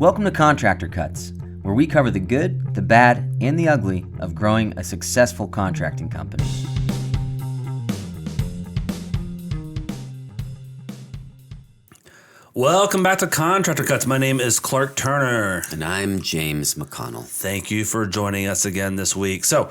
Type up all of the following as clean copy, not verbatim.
Welcome to Contractor Cuts, where we cover the good, the bad, and the ugly of growing a successful contracting company. Welcome back to Contractor Cuts. My name is Clark Turner. And I'm James McConnell. Thank you for joining us again this week. So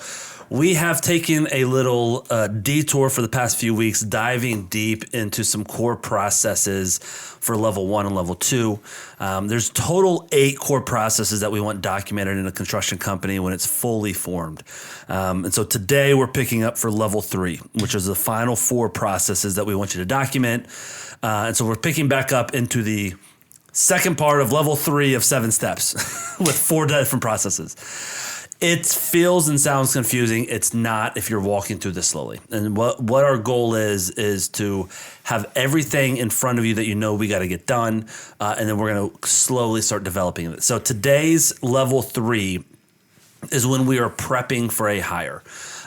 we have taken a little detour for the past few weeks, diving deep into some core processes for level 1 and level 2. There's total 8 core processes that we want documented in a construction company when it's fully formed. And so today we're picking up for level 3, which is the final 4 processes that we want you to document. And so we're picking back up into the second part of level 3 of 7 steps with 4 different processes. It feels and sounds confusing. It's not if you're walking through this slowly. And what our goal is to have everything in front of you that you know we got to get done, and then we're going to slowly start developing it. So today's level 3 is when we are prepping for a hire.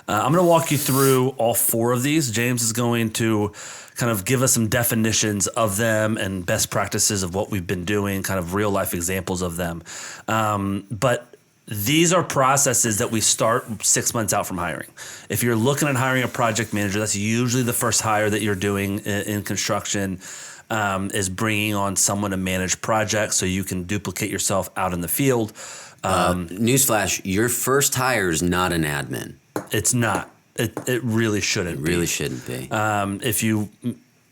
I'm going to walk you through all 4 of these. James is going to kind of give us some definitions of them and best practices of what we've been doing, kind of real life examples of them. But these are processes that we start 6 months out from hiring. If you're looking at hiring a project manager, that's usually the first hire that you're doing in construction, is bringing on someone to manage projects so you can duplicate yourself out in the field. Newsflash, your first hire is not an admin. It's not. It really shouldn't be. It really shouldn't be.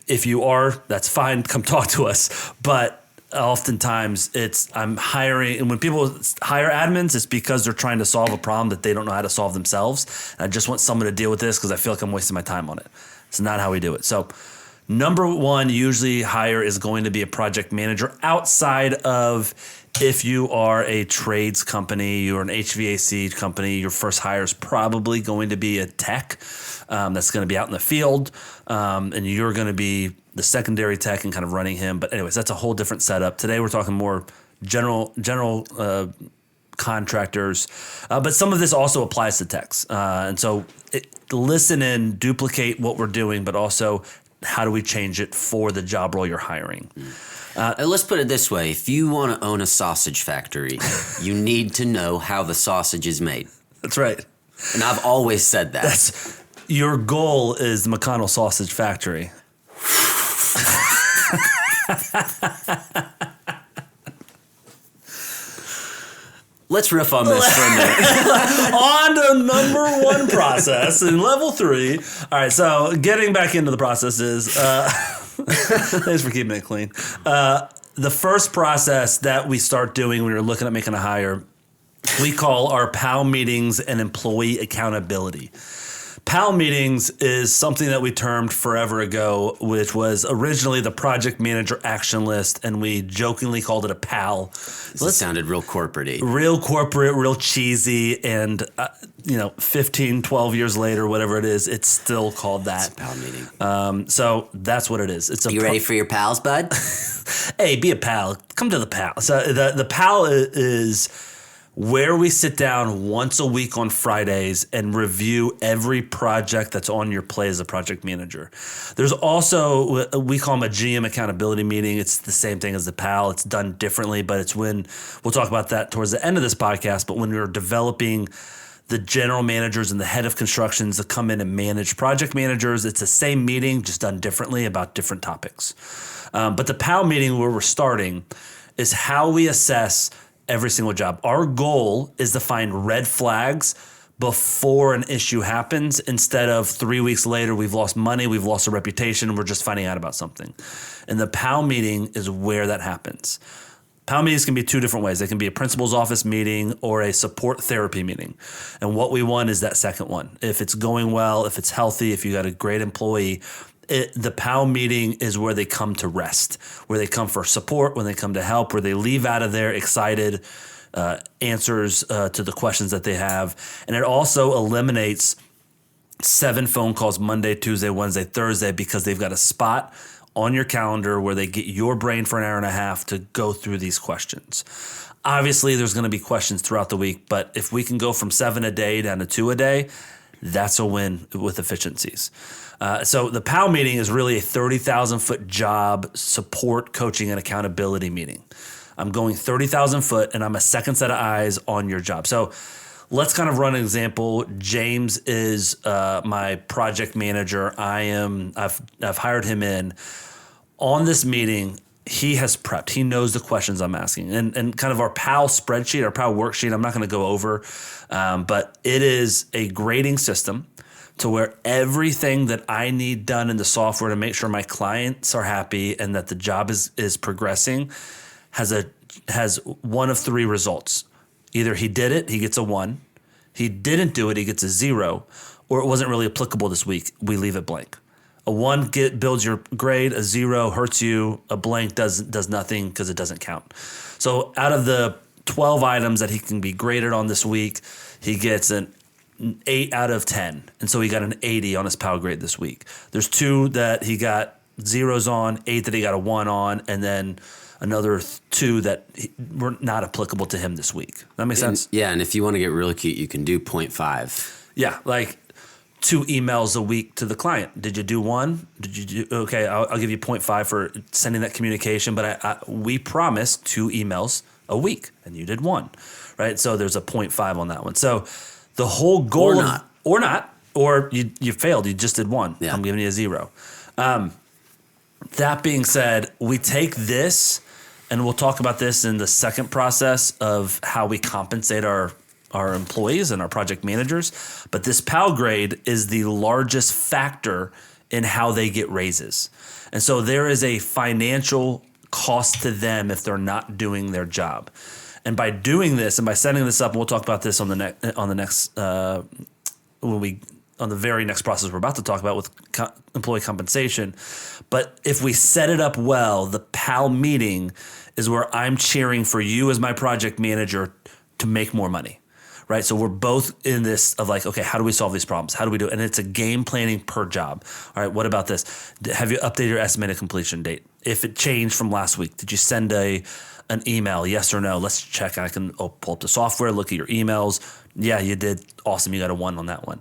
If you are, that's fine. Come talk to us. But oftentimes I'm hiring, and when people hire admins, it's because they're trying to solve a problem that they don't know how to solve themselves. And I just want someone to deal with this because I feel like I'm wasting my time on it. It's not how we do it. So number 1 usually hire is going to be a project manager outside of if you are a trades company, you're an HVAC company, your first hire is probably going to be a tech that's going to be out in the field, and you're going to be the secondary tech and kind of running him. But anyways, that's a whole different setup. Today we're talking more general contractors, but some of this also applies to techs. And so listen and duplicate what we're doing, but also how do we change it for the job role you're hiring? Let's put it this way. If you want to own a sausage factory, you need to know how the sausage is made. That's right. And I've always said that. Your goal is the McConnell Sausage Factory. Let's riff on this for a minute. On to number 1 process in level 3. All right, so getting back into the processes. Thanks for keeping it clean. The first process that we start doing when we're looking at making a hire, we call our PAL meetings and employee accountability. PAL meetings is something that we termed forever ago, which was originally the project manager action list, and we jokingly called it a PAL. This sounded real corporate-y. Real corporate, real cheesy, and 15, 12 years later, whatever it is, it's still called that. It's a PAL meeting. So that's what it is. You ready for your pals, bud? Hey, be a pal. Come to the PAL. So the PAL is where we sit down once a week on Fridays and review every project that's on your plate as a project manager. There's also, we call them a GM accountability meeting. It's the same thing as the PAL. It's done differently, but it's when, we'll talk about that towards the end of this podcast, but when we're developing the general managers and the head of constructions that come in and manage project managers, it's the same meeting, just done differently about different topics. But the PAL meeting where we're starting is how we assess every single job. Our goal is to find red flags before an issue happens instead of 3 weeks later, we've lost money, we've lost a reputation, and we're just finding out about something. And the PAL meeting is where that happens. PAL meetings can be 2 different ways. They can be a principal's office meeting or a support therapy meeting. And what we want is that second one. If it's going well, if it's healthy, if you got a great employee, the PAL meeting is where they come to rest, where they come for support, when they come to help, where they leave out of there excited answers to the questions that they have. And it also eliminates 7 phone calls Monday, Tuesday, Wednesday, Thursday, because they've got a spot on your calendar where they get your brain for an hour and a half to go through these questions. Obviously, there's going to be questions throughout the week, but if we can go from 7 a day down to 2 a day, that's a win with efficiencies. So the PAL meeting is really a 30,000-foot job support, coaching, and accountability meeting. I'm going 30,000 foot and I'm a second set of eyes on your job. So let's kind of run an example. James is my project manager. I've hired him in. On this meeting, he has prepped. He knows the questions I'm asking. And kind of our PAL spreadsheet, our PAL worksheet, I'm not going to go over, but it is a grading system to where everything that I need done in the software to make sure my clients are happy and that the job is progressing has one of three results. Either he did it, he gets a 1. He didn't do it, he gets a 0. Or it wasn't really applicable this week, we leave it blank. A 1 builds your grade, a 0 hurts you, a blank does nothing because it doesn't count. So out of the 12 items that he can be graded on this week, he gets an 8 out of 10. And so he got an 80 on his PAL grade this week. There's 2 that he got 0s on, 8 that he got a 1 on, and then another 2 that were not applicable to him this week. That makes sense? And if you want to get really cute, you can do 0.5. Yeah, like 2 emails a week to the client. Did you do 1? Did you do? Okay, I'll give you 0.5 for sending that communication, but we promised 2 emails a week, and you did 1, right? So there's a 0.5 on that one. So the whole goal, or you failed. You just did 1. Yeah. I'm giving you a 0. That being said, we take this, and we'll talk about this in the second process of how we compensate our employees and our project managers. But this PAL grade is the largest factor in how they get raises. And so there is a financial cost to them if they're not doing their job. And by doing this and by setting this up, and we'll talk about this on the very next process we're about to talk about with employee compensation. But if we set it up well, the PAL meeting is where I'm cheering for you as my project manager to make more money. Right. So we're both in this of like, okay, how do we solve these problems? How do we do it? And it's a game planning per job. All right. What about this? Have you updated your estimated completion date? If it changed from last week, did you send an email? Yes or no? Let's check. I can pull up the software, look at your emails. Yeah, you did. Awesome. You got a 1 on that one.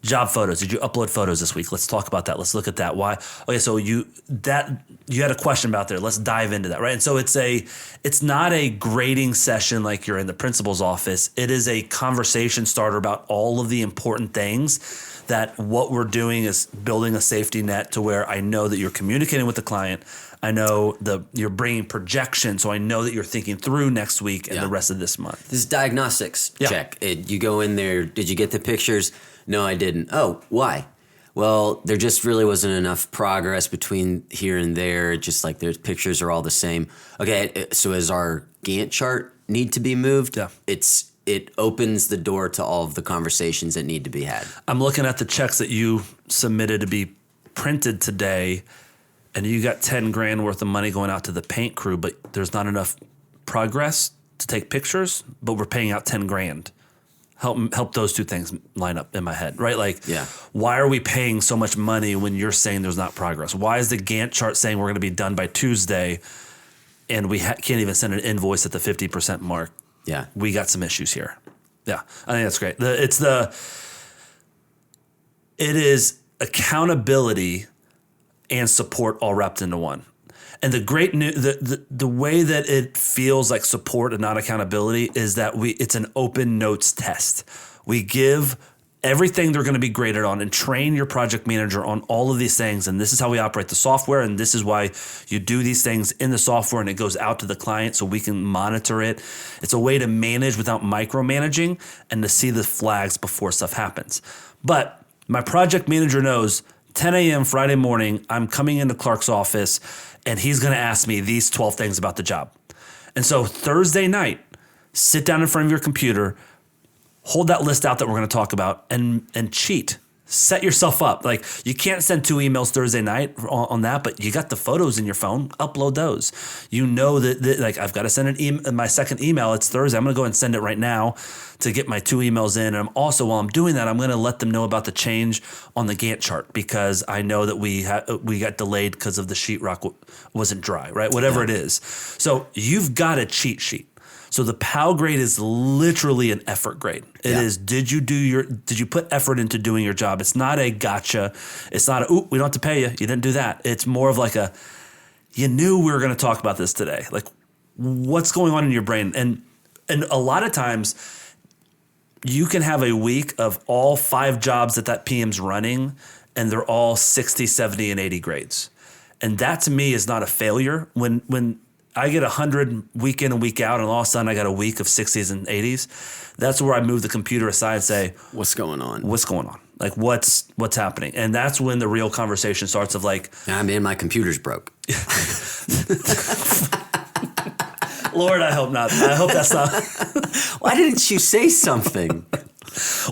Job photos. Did you upload photos this week? Let's talk about that. Let's look at that. Why? Okay, so you had a question about there. Let's dive into that, right? And so it's not a grading session like you're in the principal's office. It is a conversation starter about all of the important things that what we're doing is building a safety net to where I know that you're communicating with the client. I know you're bringing projection, so I know that you're thinking through next week and the rest of this month. This is diagnostics check. You go in there. Did you get the pictures? No, I didn't. Oh, why? Well, there just really wasn't enough progress between here and there. Just like their pictures are all the same. Okay, so does our Gantt chart need to be moved? Yeah. It opens the door to all of the conversations that need to be had. I'm looking at the checks that you submitted to be printed today, and you got $10,000 worth of money going out to the paint crew, but there's not enough progress to take pictures, but we're paying out $10,000. Help those two things line up in my head, right? Like, why are we paying so much money when you're saying there's not progress? Why is the Gantt chart saying we're going to be done by Tuesday, and we can't even send an invoice at the 50% mark? Yeah, we got some issues here. Yeah, I think that's great. It is accountability and support all wrapped into one. And the great news, the way that it feels like support and not accountability is that it's an open notes test. We give everything they're going to be graded on and train your project manager on all of these things. And this is how we operate the software. And this is why you do these things in the software and it goes out to the client so we can monitor it. It's a way to manage without micromanaging and to see the flags before stuff happens. But my project manager knows 10 a.m. Friday morning, I'm coming into Clark's office and he's going to ask me these 12 things about the job. And so Thursday night, sit down in front of your computer, hold that list out that we're going to talk about and cheat. Set yourself up. Like, you can't send 2 emails Thursday night on that, but you got the photos in your phone, upload those. You know that like, I've got to send my second email. It's Thursday. I'm going to go and send it right now to get my 2 emails in. And I'm also, while I'm doing that, I'm going to let them know about the change on the Gantt chart because I know that we got delayed because of the sheetrock wasn't dry, right? Whatever it is. So you've got a cheat sheet. So the PAL grade is literally an effort grade. It is, did you put effort into doing your job? It's not a gotcha. It's not we don't have to pay you. You didn't do that. It's more of like you knew we were going to talk about this today. Like, what's going on in your brain. And a lot of times you can have a week of all 5 jobs that PM's running, and they're all 60, 70, and 80 grades. And that to me is not a failure. When I get 100 week in and week out, and all of a sudden I got a week of 60s and 80s, that's where I move the computer aside and say, what's going on? What's going on? Like, what's happening? And that's when the real conversation starts of like, I mean, my computer's broke. Lord, I hope not. I hope that's not. Why didn't you say something?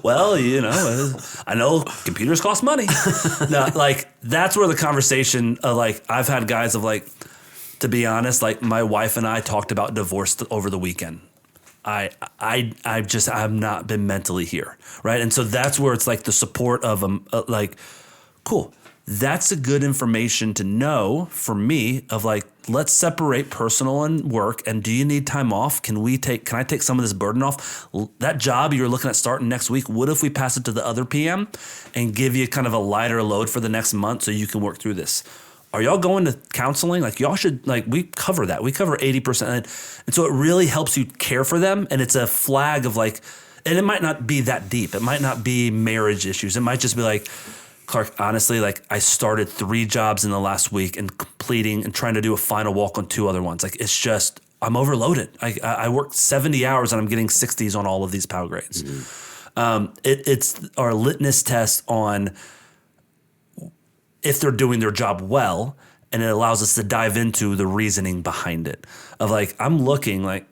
Well, I know computers cost money. No, like, that's where the conversation of like, I've had guys of like, to be honest, like my wife and I talked about divorce over the weekend. I've not been mentally here, right? And so that's where it's like the support of like, cool. That's a good information to know for me of like, let's separate personal and work. And do you need time off? Can I take some of this burden off? That job you're looking at starting next week, what if we pass it to the other PM and give you kind of a lighter load for the next month so you can work through this? Are y'all going to counseling? Like, y'all should, like, we cover that. We cover 80%. And so it really helps you care for them. And it's a flag of like, and it might not be that deep. It might not be marriage issues. It might just be like, Clark, honestly, like I started 3 jobs in the last week and completing and trying to do a final walk on 2 other ones. Like, it's just, I'm overloaded. I worked 70 hours and I'm getting 60s on all of these PAL grades. Mm-hmm. It's our litmus test on if they're doing their job well, and it allows us to dive into the reasoning behind it. Of like, I'm looking like,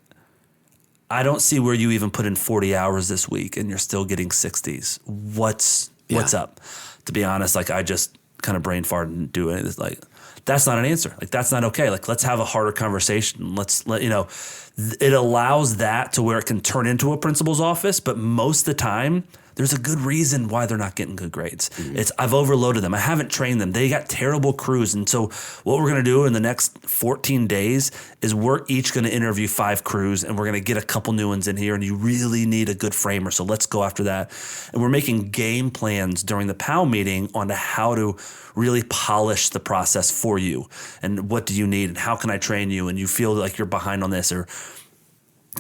I don't see where you even put in 40 hours this week and you're still getting 60s. What's up? To be honest, like I just kind of brain farted and do it. It's like, that's not an answer. Like, that's not okay. Like, let's have a harder conversation. It allows that to where it can turn into a principal's office, but most of the time, there's a good reason why they're not getting good grades. Mm-hmm. I've overloaded them. I haven't trained them. They got terrible crews. And so what we're going to do in the next 14 days is we're each going to interview 5 crews, and we're going to get a couple new ones in here, and you really need a good framer. So let's go after that. And we're making game plans during the PAL meeting on how to really polish the process for you. And what do you need? And how can I train you? And you feel like you're behind on this. Or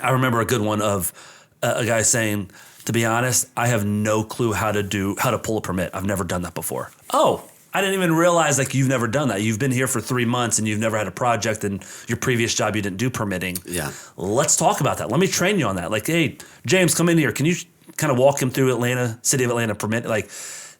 I remember a good one of a guy saying, to be honest, I have no clue how to pull a permit. I've never done that before. Oh, I didn't even realize like you've never done that. You've been here for 3 months and you've never had a project, and your previous job you didn't do permitting. Yeah. Let's talk about that. Let me train you on that. Like, hey, James, come in here. Can you kind of walk him through City of Atlanta permit? Like,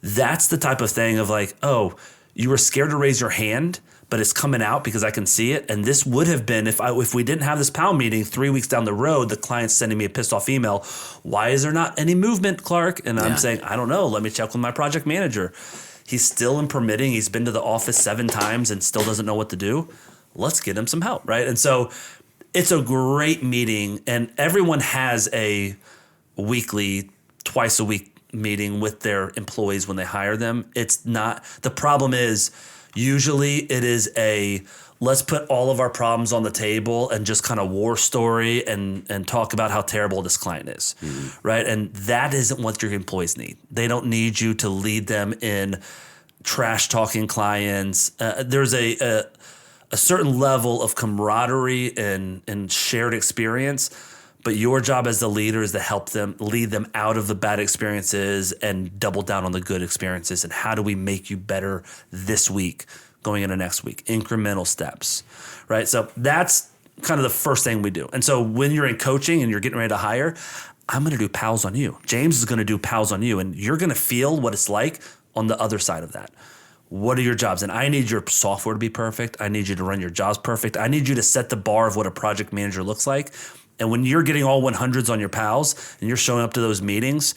that's the type of thing of like, oh, you were scared to raise your hand, but it's coming out because I can see it. And this would have been, if we didn't have this PAL meeting 3 weeks down the road, the client's sending me a pissed off email. Why is there not any movement, Clark? And I'm saying, I don't know. Let me check with my project manager. He's still in permitting. He's been to the office 7 times and still doesn't know what to do. Let's get him some help, right? And so it's a great meeting, and everyone has a weekly, twice a week meeting with their employees when they hire them. It's not, the problem is, usually it is let's put all of our problems on the table and just kind of war story and talk about how terrible this client is, right? And that isn't what your employees need. They don't need you to lead them in trash talking clients. There's a certain level of camaraderie and shared experience, but your job as the leader is to lead them out of the bad experiences and double down on the good experiences. And how do we make you better this week, going into next week? Incremental steps, right? So that's kind of the first thing we do. And so when you're in coaching and you're getting ready to hire, I'm going to do PALs on you. James is going to do PALs on you, and you're going to feel what it's like on the other side of that. What are your jobs? And I need your software to be perfect. I need you to run your jobs perfect. I need you to set the bar of what a project manager looks like. And when you're getting all 100s on your PALs and you're showing up to those meetings,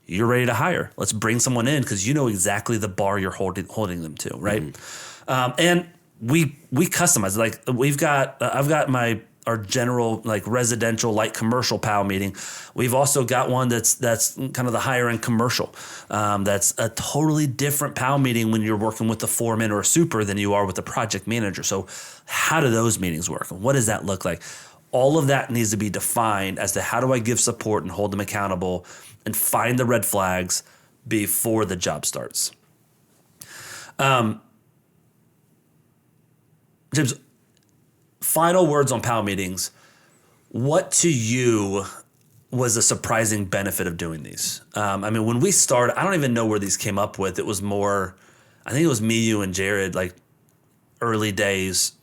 you're ready to hire. Let's bring someone in because you know exactly the bar you're holding them to, right? Mm-hmm. And we customize. Like I've got our general like residential light commercial PAL meeting. We've also got one that's kind of the higher end commercial. That's a totally different PAL meeting when you're working with the foreman or a super than you are with the project manager. So how do those meetings work? And what does that look like? All of that needs to be defined as to how do I give support and hold them accountable and find the red flags before the job starts. James, final words on PAL meetings. What to you was a surprising benefit of doing these? I mean, when we started, I don't even know where these came up with. It was more, I think it was me, you, and Jared, like early days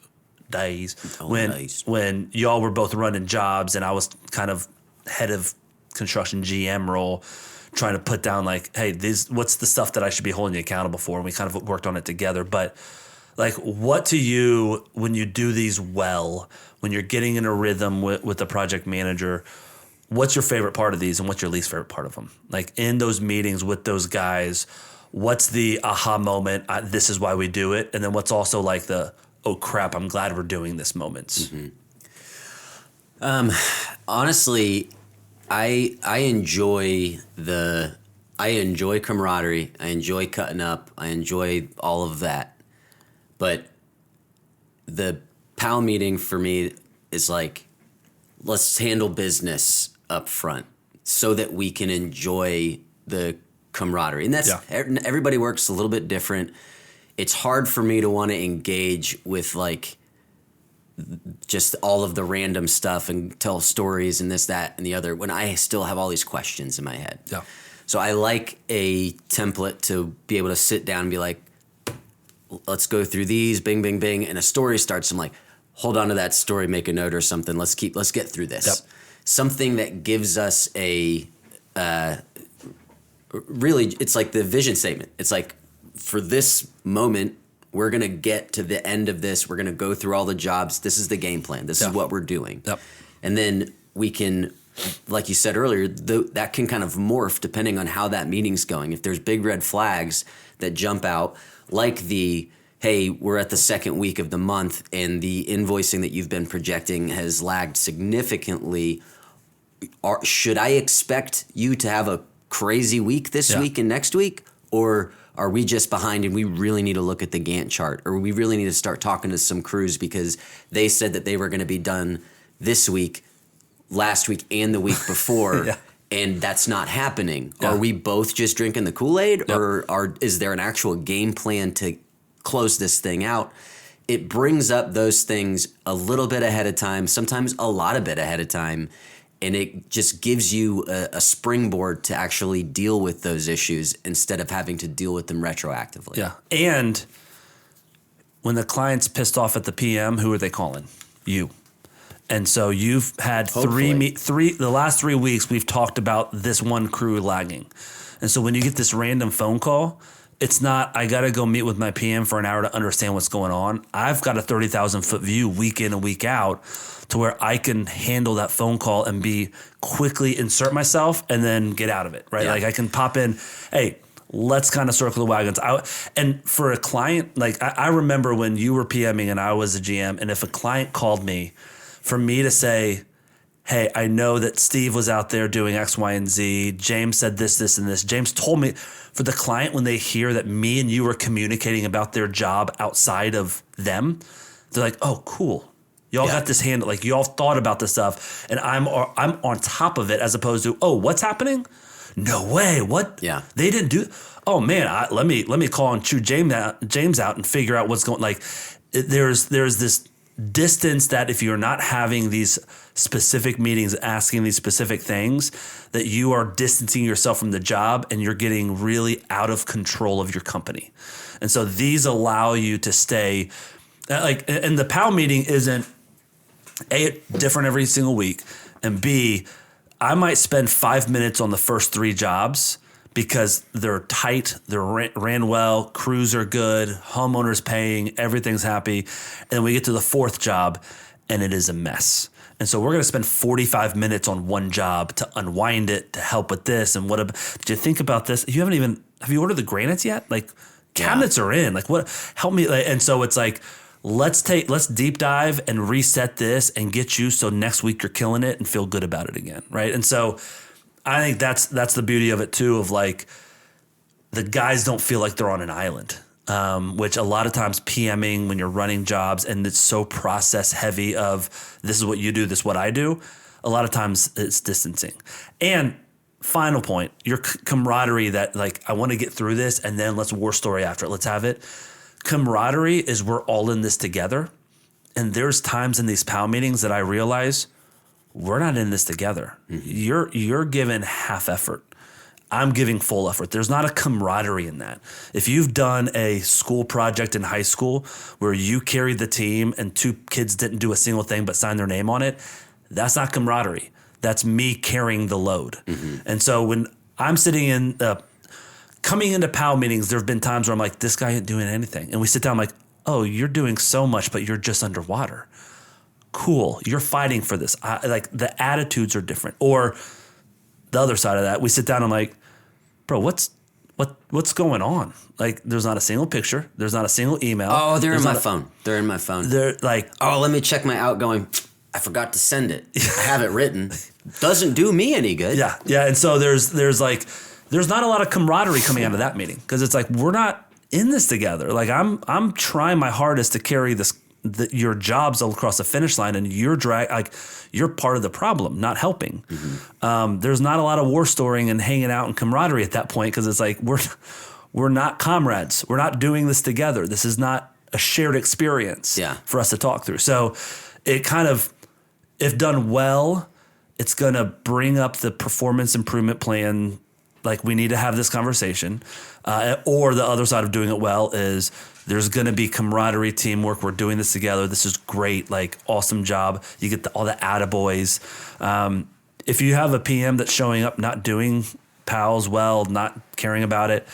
when y'all were both running jobs and I was kind of head of construction GM role, trying to put down like, hey, what's the stuff that I should be holding you accountable for? And we kind of worked on it together. But like, what to you when you do these well, when you're getting in a rhythm with the project manager, what's your favorite part of these and what's your least favorite part of them? Like in those meetings with those guys, what's the aha moment? This is why we do it. And then what's also like the, oh crap, I'm glad we're doing this moments. Honestly, I enjoy camaraderie. I enjoy cutting up. I enjoy all of that. But the PAL meeting for me is like, let's handle business up front so that we can enjoy the camaraderie. And that's everybody works a little bit different. It's hard for me to want to engage with like just all of the random stuff and tell stories and this, that, and the other when I still have all these questions in my head. Yeah. So I like a template to be able to sit down and be like, let's go through these, bing, bing, bing, and a story starts. I'm like, hold on to that story, make a note or something. Let's get through this. Yep. Something that gives us a really, it's like the vision statement. It's like, for this moment, we're going to get to the end of this. We're going to go through all the jobs. This is the game plan. This is what we're doing. Yep. And then we can, like you said earlier, that can kind of morph depending on how that meeting's going. If there's big red flags that jump out, like hey, we're at the second week of the month and the invoicing that you've been projecting has lagged significantly. Should I expect you to have a crazy week this week and next week? Or are we just behind and we really need to look at the Gantt chart? Or we really need to start talking to some crews because they said that they were going to be done this week, last week, and the week before, and that's not happening. Yeah. Are we both just drinking the Kool-Aid, or is there an actual game plan to close this thing out? It brings up those things a little bit ahead of time, sometimes a lot of bit ahead of time, and it just gives you a springboard to actually deal with those issues instead of having to deal with them retroactively. Yeah. And when the client's pissed off at the PM, who are they calling? You. And so you've had the last 3 weeks, we've talked about this one crew lagging. And so when you get this random phone call, it's not, I got to go meet with my PM for an hour to understand what's going on. I've got a 30,000 foot view week in and week out to where I can handle that phone call and quickly insert myself and then get out of it, right? Yeah. Like I can pop in, hey, let's kind of circle the wagons. And for a client, like I remember when you were PMing and I was a GM, and if a client called me, for me to say, hey, I know that Steve was out there doing X, Y, and Z. James said this, this, and this. James told me, for the client, when they hear that me and you are communicating about their job outside of them, they're like, oh, cool. Y'all got this handled. Like, y'all thought about this stuff, and I'm on top of it, as opposed to, oh, what's happening? No way. What? Yeah. They didn't do. Oh man, let me call and chew James out and figure out what's going. Like, there's this distance that if you're not having these specific meetings, asking these specific things, that you are distancing yourself from the job and you're getting really out of control of your company. And so these allow you to stay and the PAL meeting isn't A, different every single week, and B, I might spend 5 minutes on the first 3 jobs because they're tight, they're ran well, crews are good, homeowners paying, everything's happy. And then we get to the 4th job and it is a mess. And so we're going to spend 45 minutes on one job to unwind it, to help with this. And did you think about this? Have you ordered the granites yet? Like, cabinets are in, like, what, help me. And so it's like, let's deep dive and reset this and get you so next week you're killing it and feel good about it again. Right. And so I think that's the beauty of it too, of like, the guys don't feel like they're on an island, which a lot of times PMing when you're running jobs and it's so process heavy of this is what you do, this is what I do. A lot of times it's distancing. And final point, your camaraderie that like, I want to get through this and then let's war story after it. Let's have it. Camaraderie is we're all in this together. And there's times in these PAL meetings that I realize we're not in this together. You're giving half effort. I'm giving full effort. There's not a camaraderie in that. If you've done a school project in high school where you carried the team and 2 kids didn't do a single thing but signed their name on it, that's not camaraderie. That's me carrying the load. And so when I'm sitting in, coming into PAL meetings, there have been times where I'm like, this guy ain't doing anything. And we sit down, I'm like, oh, you're doing so much, but you're just underwater. Cool. You're fighting for this. Like the attitudes are different. Or the other side of that, we sit down and I'm like, bro, what's going on? Like, there's not a single picture. There's not a single email. Oh, they're in my phone. They're in my phone. They're like, oh, let me check my outgoing. I forgot to send it. I have it written. Doesn't do me any good. Yeah. Yeah. And so there's not a lot of camaraderie coming out of that meeting because it's like, we're not in this together. Like I'm trying my hardest to carry your jobs across the finish line, and you're part of the problem, not helping. There's not a lot of war storing and hanging out and camaraderie at that point because it's like we're not comrades. We're not doing this together. This is not a shared experience for us to talk through. So it kind of, if done well, it's going to bring up the performance improvement plan. Like, we need to have this conversation. Or the other side of doing it well is there's going to be camaraderie, teamwork. We're doing this together. This is great. Like, awesome job. You get all the attaboys. If you have a PM that's showing up, not doing PALs well, not caring about it,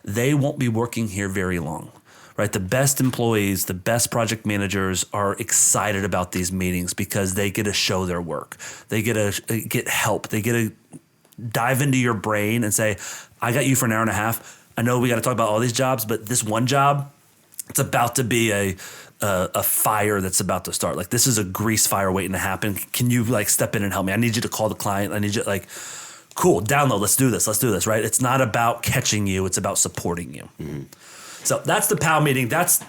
they won't be working here very long, right? The best employees, the best project managers are excited about these meetings because they get to show their work. They get to get help. They get to dive into your brain and say, I got you for an hour and a half. I know we got to talk about all these jobs, but this one job, it's about to be a fire that's about to start. Like, this is a grease fire waiting to happen. Can you like step in and help me? I need you to call the client. I need you cool, download. Let's do this. Right. It's not about catching you. It's about supporting you. So that's the PAL meeting. That's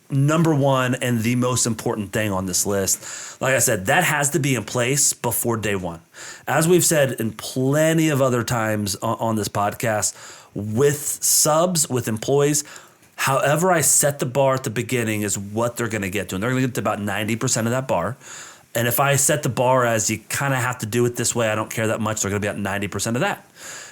number one and the most important thing on this list. Like I said, that has to be in place before day one. As we've said in plenty of other times on this podcast, with subs, with employees, however I set the bar at the beginning is what they're going to get to. And they're going to get to about 90% of that bar. And if I set the bar as you kind of have to do it this way, I don't care that much, they're going to be at 90% of that.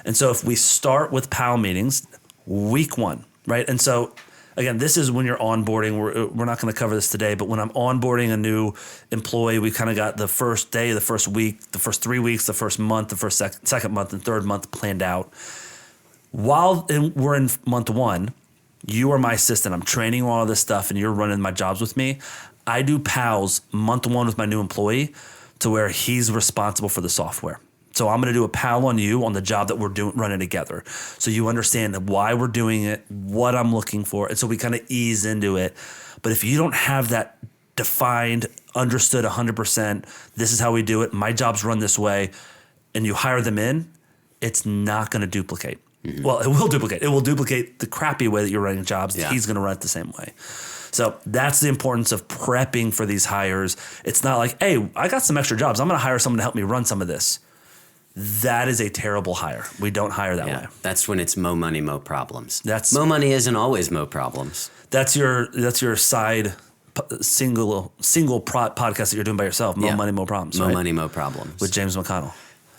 And so if we start with PAL meetings, week 1, right? And so again, this is when you're onboarding. We're not going to cover this today, but when I'm onboarding a new employee, we kind of got the first day, the first week, the first 3 weeks, the first month, the first second month, and third month planned out. While we're in month 1, you are my assistant. I'm training all of this stuff, and you're running my jobs with me. I do PALs month 1 with my new employee to where he's responsible for the software. So I'm going to do a PAL on you on the job that we're running together. So you understand why we're doing it, what I'm looking for. And so we kind of ease into it. But if you don't have that defined, understood 100%, this is how we do it, my job's run this way, and you hire them in, it's not going to duplicate. Well, it will duplicate. It will duplicate the crappy way that you're running jobs. Yeah. He's going to run it the same way. So that's the importance of prepping for these hires. It's not like, hey, I got some extra jobs. I'm going to hire someone to help me run some of this. That is a terrible hire. We don't hire that way. That's when it's mo money, mo problems. Mo money isn't always mo problems. That's your side single podcast that you're doing by yourself. Mo money, mo problems. Mo money, mo problems with James McConnell.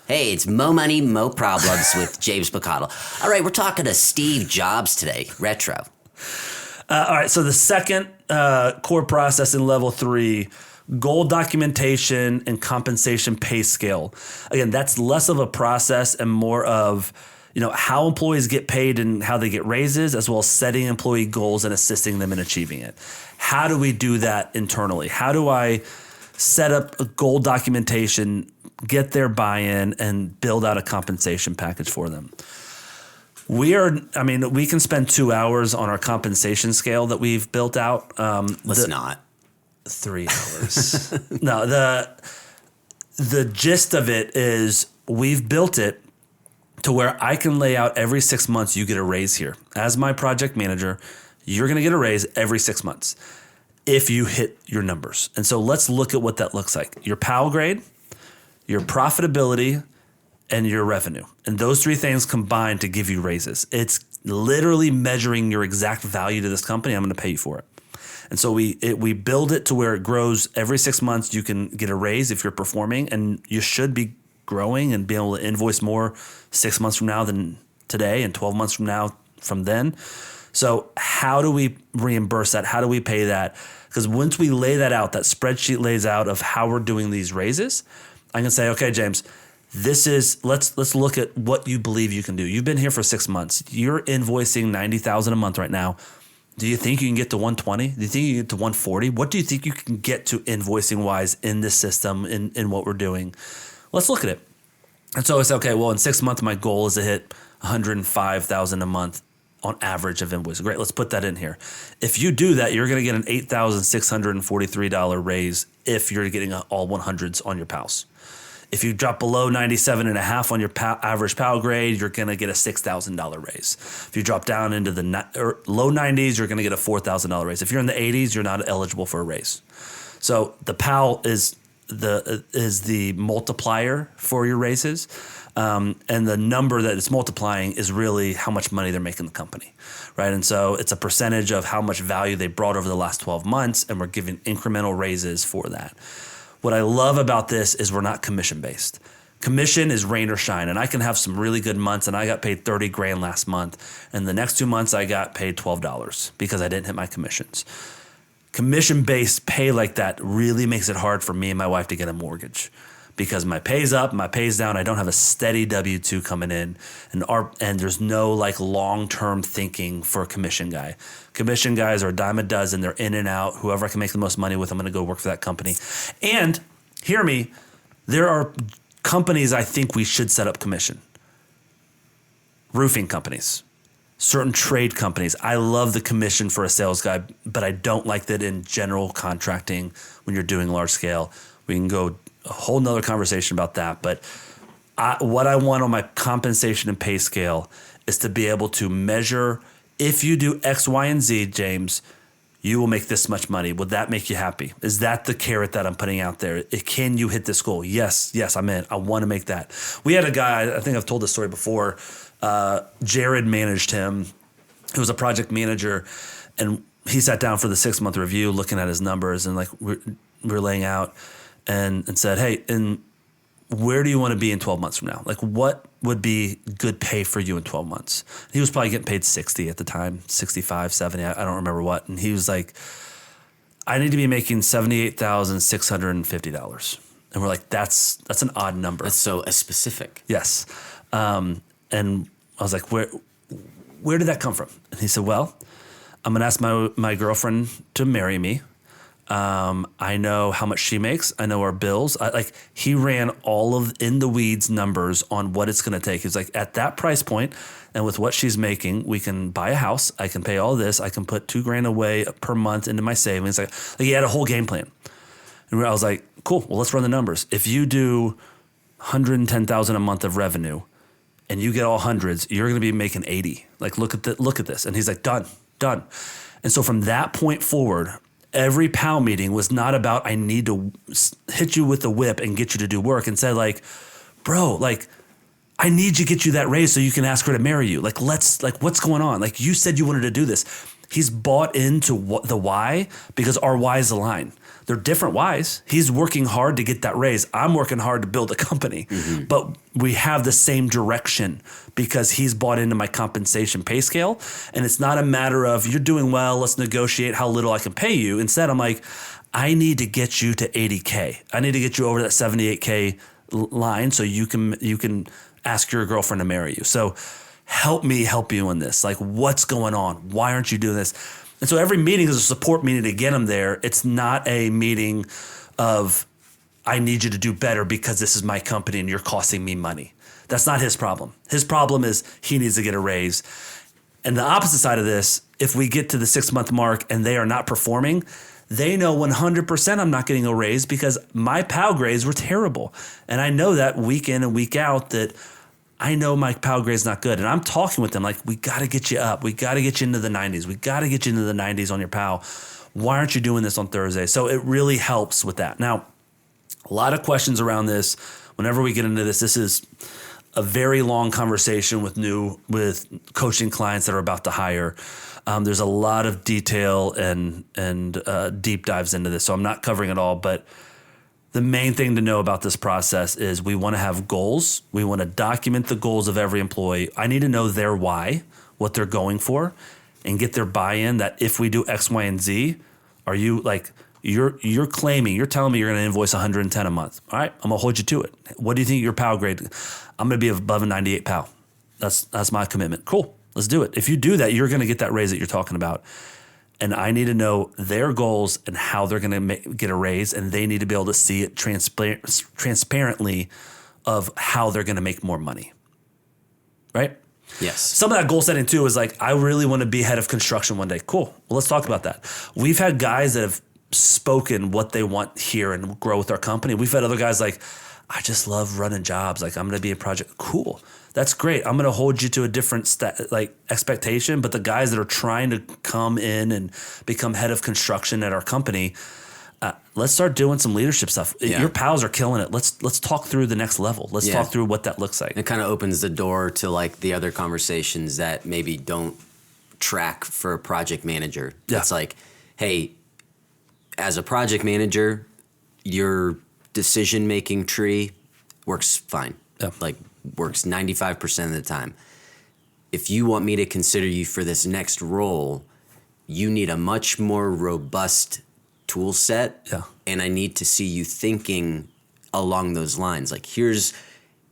Hey, it's Mo Money, Mo Problems with James McConnell. All right, we're talking to Steve Jobs today, retro. All right, so the second core process in level 3, goal documentation and compensation pay scale. Again, that's less of a process and more of, how employees get paid and how they get raises, as well as setting employee goals and assisting them in achieving it. How do we do that internally? How do I set up a goal documentation, get their buy-in, and build out a compensation package for them? We can spend 2 hours on our compensation scale that we've built out. Let's not. 3 hours. No, the gist of it is we've built it to where I can lay out every 6 months you get a raise here. As my project manager, you're going to get a raise every 6 months if you hit your numbers. And so let's look at what that looks like. Your PAL grade, your profitability, and your revenue. And those 3 things combine to give you raises. It's literally measuring your exact value to this company. I'm going to pay you for it. And so we build it to where it grows every 6 months. You can get a raise if you're performing, and you should be growing and being able to invoice more 6 months from now than today, and 12 months from now from then. So how do we reimburse that? How do we pay that? Because once we lay that out, that spreadsheet lays out of how we're doing these raises, I can say, okay, James, let's look at what you believe you can do. You've been here for 6 months. You're invoicing $90,000 a month right now. Do you think you can get to 120? Do you think you can get to 140? What do you think you can get to invoicing wise in this system, in what we're doing? Let's look at it. And so it's okay. Well, in 6 months, my goal is to hit $105,000 a month on average of invoices. Great. Let's put that in here. If you do that, you're going to get an $8,643 raise if you're getting all 100s on your PALs. If you drop below 97.5 on your average PAL grade, you're going to get a $6,000 raise. If you drop down into the low 90s, you're going to get a $4,000 raise. If you're in the 80s, you're not eligible for a raise. So the PAL is the multiplier for your raises. And the number that it's multiplying is really how much money they're making the company, right? And so it's a percentage of how much value they brought over the last 12 months, and we're giving incremental raises for that. What I love about this is we're not commission-based. Commission is rain or shine, and I can have some really good months, and I got paid $30,000 last month, and the next 2 months I got paid $12 because I didn't hit my commissions. Commission-based pay like that really makes it hard for me and my wife to get a mortgage, because my pay's up, my pay's down. I don't have a steady W-2 coming in, and there's no like long-term thinking for a commission guy. Commission guys are a dime a dozen. They're in and out. Whoever I can make the most money with, I'm going to go work for that company. And hear me, there are companies I think we should set up commission. Roofing companies, certain trade companies. I love the commission for a sales guy, but I don't like that in general contracting when you're doing large scale. We can go a whole nother conversation about that. But what I want on my compensation and pay scale is to be able to measure, if you do X, Y, and Z, James, you will make this much money. Would that make you happy? Is that the carrot that I'm putting out there? Can you hit this goal? Yes, I'm in. I want to make that. We had a guy, I think I've told this story before, Jared managed him. He was a project manager, and he sat down for the 6-month review looking at his numbers, and like we're laying out, and said, hey, and where do you want to be in 12 months from now? Like, what would be good pay for you in 12 months? He was probably getting paid 60 at the time, 65, 70, I don't remember what. And he was like, I need to be making $78,650. And we're like, that's an odd number. That's so specific. Yes. And I was like, where did that come from? And he said, well, I'm going to ask my girlfriend to marry me. I know how much she makes. I know our bills. He ran all of in the weeds numbers on what it's going to take. He's like, at that price point and with what she's making, we can buy a house. I can pay all this. I can put $2,000 away per month into my savings. Like he had a whole game plan. And I was like, cool. Well, let's run the numbers. If you do $110,000 a month of revenue and you get all hundreds, you're going to be making 80. Like, look at this. And he's like, done. And so from that point forward, every PAL meeting was not about, I need to hit you with the whip and get you to do work. Instead, like, bro, like, I need to get you that raise so you can ask her to marry you. Like, what's going on? Like, you said you wanted to do this. He's bought into the why because our whys align. They're different whys. He's working hard to get that raise. I'm working hard to build a company, but we have the same direction because he's bought into my compensation pay scale. And it's not a matter of you're doing well, let's negotiate how little I can pay you. Instead, I'm like, I need to get you to 80K. I need to get you over that 78K line so you can ask your girlfriend to marry you. So help me help you in this. Like, what's going on? Why aren't you doing this? And so every meeting is a support meeting to get him there. It's not a meeting of, I need you to do better because this is my company and you're costing me money. That's not his problem. His problem is he needs to get a raise. And the opposite side of this, if we get to the 6-month mark and they are not performing, they know 100% I'm not getting a raise because my PAL grades were terrible. And I know that week in and week out that I know my PAL grade's not good. And I'm talking with them like, we got to get you up. We got to get you into the 90s. We got to get you into the 90s on your PAL. Why aren't you doing this on Thursday? So it really helps with that. Now, a lot of questions around this. Whenever we get into this is a very long conversation with coaching clients that are about to hire. There's a lot of detail and deep dives into this, so I'm not covering it all. But the main thing to know about this process is we want to have goals. We want to document the goals of every employee. I need to know their why, what they're going for, and get their buy-in that if we do X, Y, and Z, are you like you're telling me you're going to invoice 110 a month. All right, I'm gonna hold you to it. What do you think your PAL grade? I'm gonna be above a 98 PAL. That's my commitment. Cool. Let's do it. If you do that, you're going to get that raise that you're talking about. And I need to know their goals and how they're going to get a raise. And they need to be able to see it transparently of how they're going to make more money. Right? Yes. Some of that goal setting too is like, I really want to be head of construction one day. Cool. Well, let's talk about that. We've had guys that have spoken what they want here and grow with our company. We've had other guys like, I just love running jobs. Like, I'm going to be a project. Cool. That's great. I'm going to hold you to a different expectation. But the guys that are trying to come in and become head of construction at our company, let's start doing some leadership stuff. Yeah. Your pals are killing it. Let's talk through the next level. Let's talk through what that looks like. It kind of opens the door to like the other conversations that maybe don't track for a project manager. Yeah. It's like, hey, as a project manager, your decision-making tree works fine. Yeah. Like, works 95% of the time. If you want me to consider you for this next role, you need a much more robust tool set. Yeah. And I need to see you thinking along those lines. Like,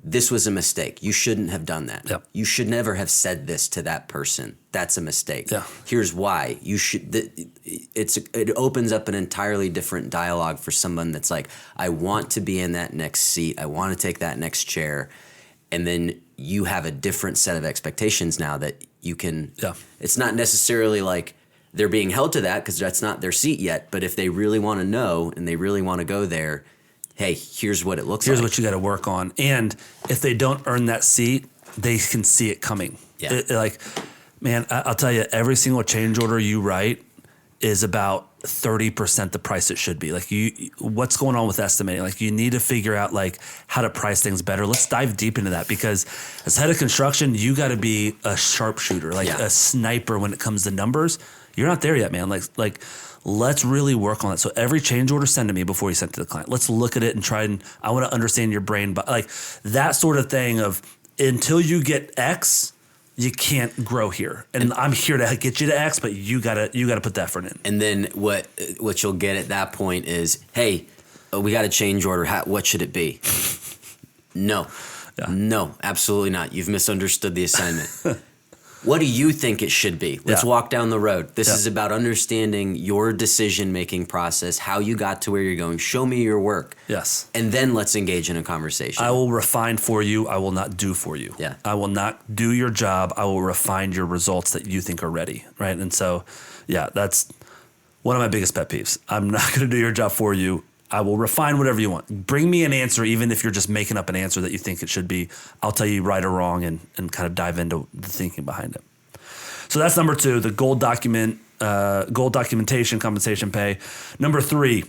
this was a mistake. You shouldn't have done that. Yep. You should never have said this to that person. That's a mistake. Yeah. Here's why. It opens up an entirely different dialogue for someone that's like, I want to be in that next seat. I want to take that next chair. And then you have a different set of expectations now that you can. Yeah. It's not necessarily like they're being held to that because that's not their seat yet. But if they really want to know and they really want to go there, hey, here's what it looks like. Here's what you got to work on. And if they don't earn that seat, they can see it coming. Yeah. Man, I'll tell you, every single change order you write is about 30% the price it should be. Like, what's going on with estimating? Like, you need to figure out like how to price things better. Let's dive deep into that, because as head of construction, you got to be a sharpshooter, like a sniper when it comes to numbers. You're not there yet, man. Like let's really work on it. So every change order, send to me before you send to the client. Let's look at it and I want to understand your brain, but like that sort of thing of until you get X, you can't grow here. And I'm here to get you to X, but you gotta put the effort in. And then what you'll get at that point is, hey, we got a change order. What should it be? No, absolutely not. You've misunderstood the assignment. What do you think it should be? Let's walk down the road. This is about understanding your decision-making process, how you got to where you're going. Show me your work. Yes. And then let's engage in a conversation. I will refine for you. I will not do for you. Yeah. I will not do your job. I will refine your results that you think are ready, right? And so, that's one of my biggest pet peeves. I'm not going to do your job for you. I will refine whatever you want. Bring me an answer, even if you're just making up an answer that you think it should be. I'll tell you right or wrong and kind of dive into the thinking behind it. So that's number 2, the goal documentation, compensation pay. Number 3,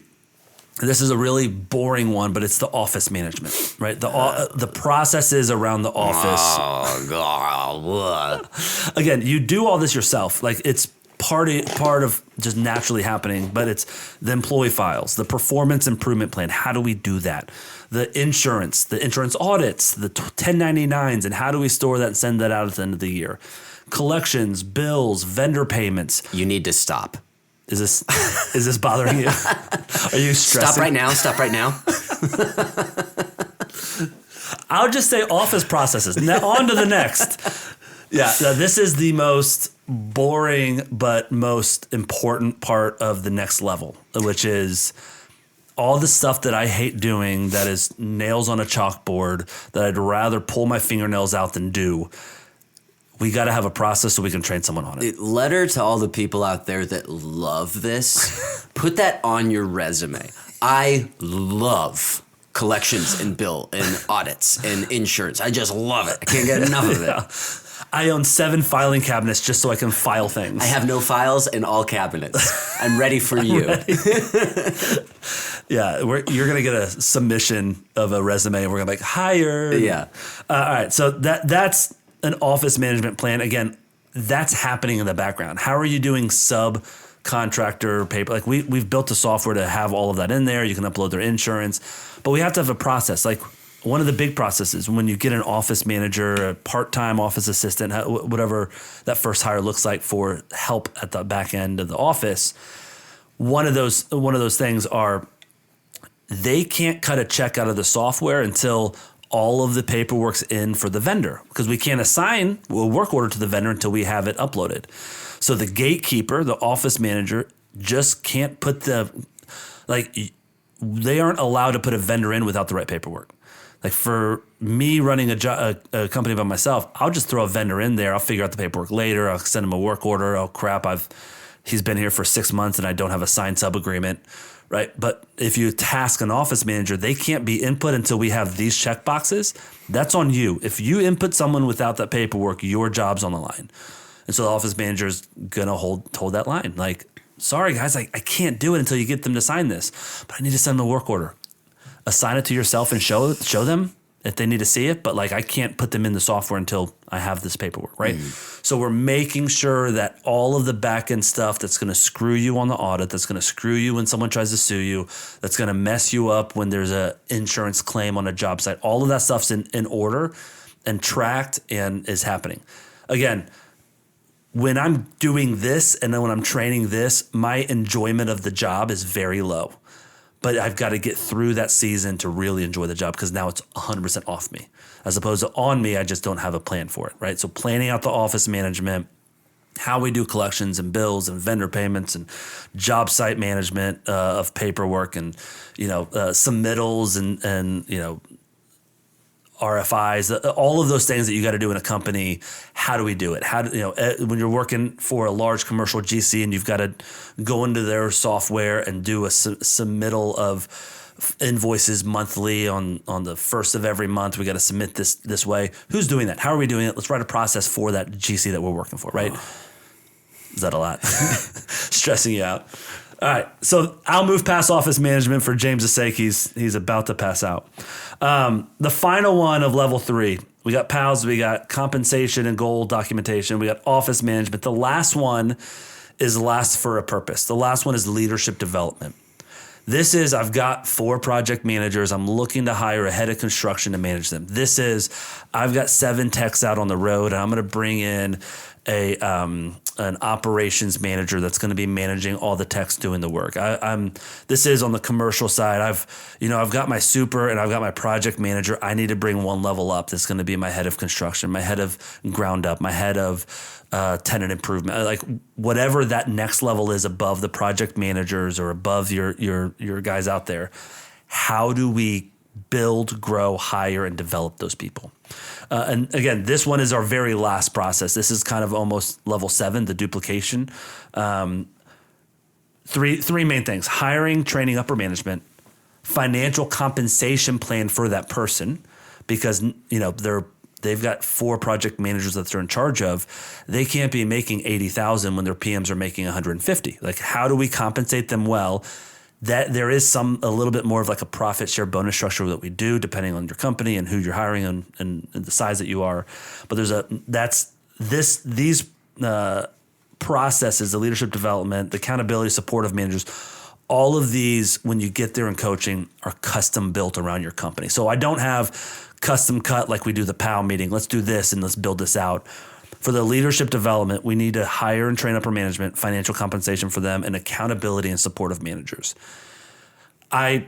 this is a really boring one, but it's the office management, right? The processes around the office. Oh, God. Again, you do all this yourself. Like, it's part of just naturally happening, but it's the employee files, the performance improvement plan. How do we do that? The insurance audits, the 1099s, and how do we store that and send that out at the end of the year? Collections, bills, vendor payments. You need to stop. Is this bothering you? Are you stressing? Stop right now. I'll just say office processes. Now on to the next. Yeah, this is the most boring but most important part of the next level, which is all the stuff that I hate doing that is nails on a chalkboard that I'd rather pull my fingernails out than do. We got to have a process so we can train someone on it. Letter to all the people out there that love this. Put that on your resume. I love collections and bill and audits and insurance. I just love it. I can't get enough of it. I own 7 filing cabinets just so I can file things. I have no files and all cabinets. I'm ready for you. Yeah, you're going to get a submission of a resume and we're going to be like, hired. Yeah. All right, so that's an office management plan. Again, that's happening in the background. How are you doing subcontractor paper? Like we've built a software to have all of that in there. You can upload their insurance, but we have to have a process. Like one of the big processes when you get an office manager, a part-time office assistant, whatever that first hire looks like for help at the back end of the office. One of those things are they can't cut a check out of the software until all of the paperwork's in for the vendor, because we can't assign a work order to the vendor until we have it uploaded. So the gatekeeper, the office manager, just can't put they aren't allowed to put a vendor in without the right paperwork. Like for me running a company by myself, I'll just throw a vendor in there. I'll figure out the paperwork later. I'll send him a work order. Oh crap, he's been here for 6 months and I don't have a signed sub agreement. Right. But if you task an office manager, they can't be input until we have these check boxes. That's on you. If you input someone without that paperwork, your job's on the line. And so the office manager is going to hold that line. Like, sorry, guys, I can't do it until you get them to sign this. But I need to send them a work order. Assign it to yourself and show them if they need to see it. But like, I can't put them in the software until I have this paperwork, right? So we're making sure that all of the back end stuff that's going to screw you on the audit, that's going to screw you when someone tries to sue you, that's going to mess you up when there's a insurance claim on a job site, all of that stuff's in order and tracked and is happening. Again, when I'm doing this and then when I'm training this, my enjoyment of the job is very low. But I've got to get through that season to really enjoy the job, because now it's 100% off me. As opposed to on me, I just don't have a plan for it, right? So planning out the office management, how we do collections and bills and vendor payments and job site management of paperwork and, submittals and RFIs, all of those things that you got to do in a company. How do we do it? When you're working for a large commercial GC and you've got to go into their software and do a submittal of invoices monthly on the first of every month, we got to submit this way. Who's doing that? How are we doing it? Let's write a process for that GC that we're working for, right? Is that a lot? Stressing you out. All right, so I'll move past office management for James' sake. He's about to pass out. The final one of level 3, we got PALS, we got compensation and goal documentation, we got office management. The last one is last for a purpose. The last one is leadership development. This is, I've got 4 project managers. I'm looking to hire a head of construction to manage them. This is, I've got 7 techs out on the road, and I'm going to bring in an operations manager that's going to be managing all the techs doing the work. This is on the commercial side. I've got my super and I've got my project manager. I need to bring one level up. That's going to be my head of construction, my head of ground up, my head of tenant improvement, like whatever that next level is above the project managers or above your guys out there. How do we build, grow, hire, and develop those people? And again, this one is our very last process. This is kind of almost level 7, the duplication. Three main things: hiring, training, upper management, financial compensation plan for that person, because they've got 4 project managers that they're in charge of. They can't be making $80,000 when their PMs are making $150,000. Like, how do we compensate them well? That there is a little bit more of like a profit share bonus structure that we do depending on your company and who you're hiring and the size that you are. But these processes, the leadership development, the accountability, support of managers, all of these, when you get there in coaching, are custom built around your company. So I don't have custom cut like we do the PAL meeting. Let's do this and let's build this out. For the leadership development, we need to hire and train upper management, financial compensation for them, and accountability and support of managers. I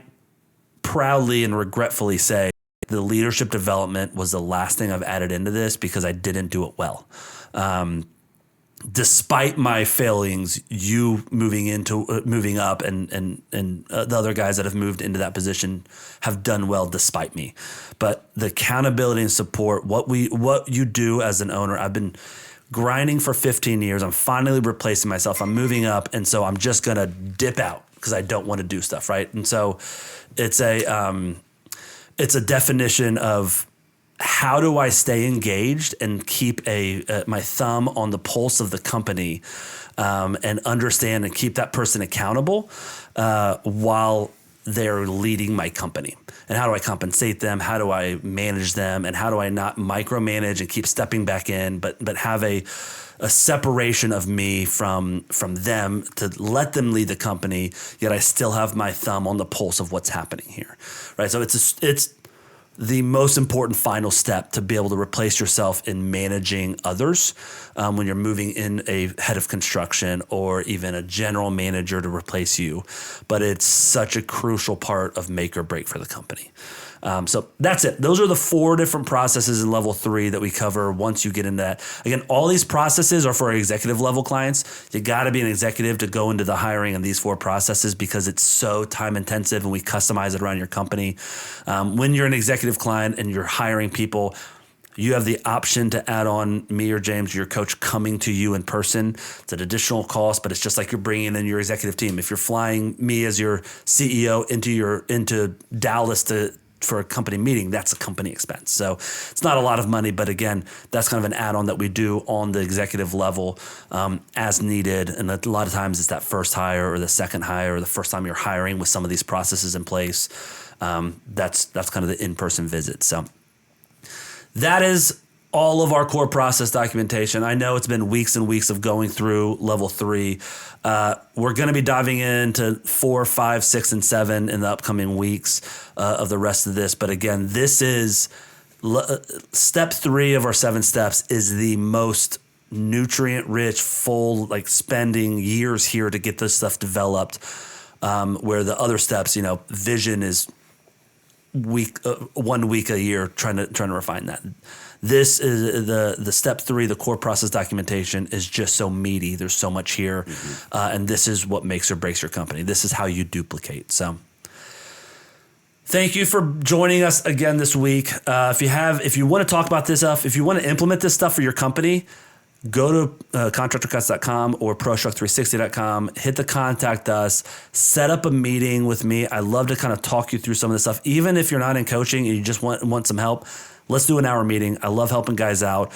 proudly and regretfully say the leadership development was the last thing I've added into this because I didn't do it well. Despite my failings, you moving up and the other guys that have moved into that position have done well despite me. But the accountability and support, what you do as an owner, I've been grinding for 15 years. I'm finally replacing myself. I'm moving up, and so I'm just gonna dip out because I don't want to do stuff, right? And so it's a definition of how do I stay engaged and keep my thumb on the pulse of the company, and understand and keep that person accountable while they're leading my company? And how do I compensate them? How do I manage them? And how do I not micromanage and keep stepping back in, but have a separation of me from them to let them lead the company, yet I still have my thumb on the pulse of what's happening here, right? So it's the most important final step to be able to replace yourself in managing others when you're moving in a head of construction or even a general manager to replace you. But it's such a crucial part of make or break for the company. So that's it. Those are the 4 different processes in level 3 that we cover once you get into that. Again, all these processes are for executive level clients. You got to be an executive to go into the hiring in these 4 processes because it's so time intensive and we customize it around your company. When you're an executive client and you're hiring people, you have the option to add on me or James, your coach, coming to you in person. It's an additional cost, but it's just like you're bringing in your executive team. If you're flying me as your CEO into Dallas for a company meeting, that's a company expense. So it's not a lot of money, but again, that's kind of an add-on that we do on the executive level as needed. And a lot of times it's that first hire or the second hire or the first time you're hiring with some of these processes in place. That's kind of the in-person visit. So that is all of our core process documentation. I know it's been weeks and weeks of going through level 3. We're going to be diving into 4, 5, 6, and 7 in the upcoming weeks of the rest of this. But again, this is step 3 of our 7 steps is the most nutrient rich, full, like spending years here to get this stuff developed. Where the other steps, vision is 1 week a year trying to refine that. This is the step 3, the core process documentation is just so meaty. There's so much here. And this is what makes or breaks your company. This is how you duplicate. So thank you for joining us again this week. If you want to talk about this stuff, if you want to implement this stuff for your company, go to contractorcuts.com or prostruct360.com, hit the contact us, set up a meeting with me. I love to kind of talk you through some of this stuff. Even if you're not in coaching and you just want some help, let's do an hour meeting. I love helping guys out.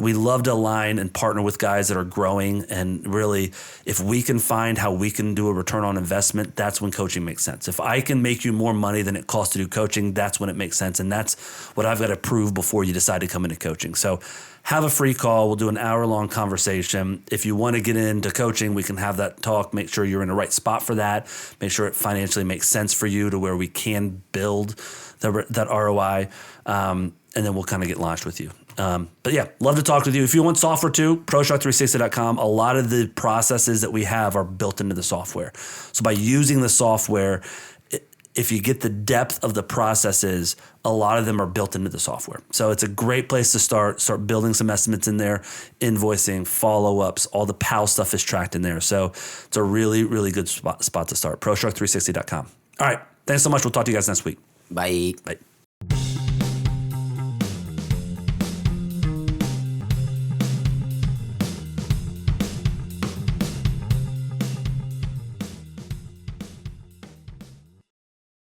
We love to align and partner with guys that are growing. And really, if we can find how we can do a return on investment, that's when coaching makes sense. If I can make you more money than it costs to do coaching, that's when it makes sense. And that's what I've got to prove before you decide to come into coaching. So have a free call. We'll do an hour-long conversation. If you want to get into coaching, we can have that talk. Make sure you're in the right spot for that. Make sure it financially makes sense for you to where we can build that ROI. And then we'll kind of get launched with you. But yeah, love to talk with you. If you want software too, prostruct360.com. A lot of the processes that we have are built into the software. So by using the software, if you get the depth of the processes, a lot of them are built into the software. So it's a great place to start building some estimates in there, invoicing, follow-ups, all the PAL stuff is tracked in there. So it's a really, really good spot to start, prostruct360.com. All right. Thanks so much. We'll talk to you guys next week. Bye. Bye.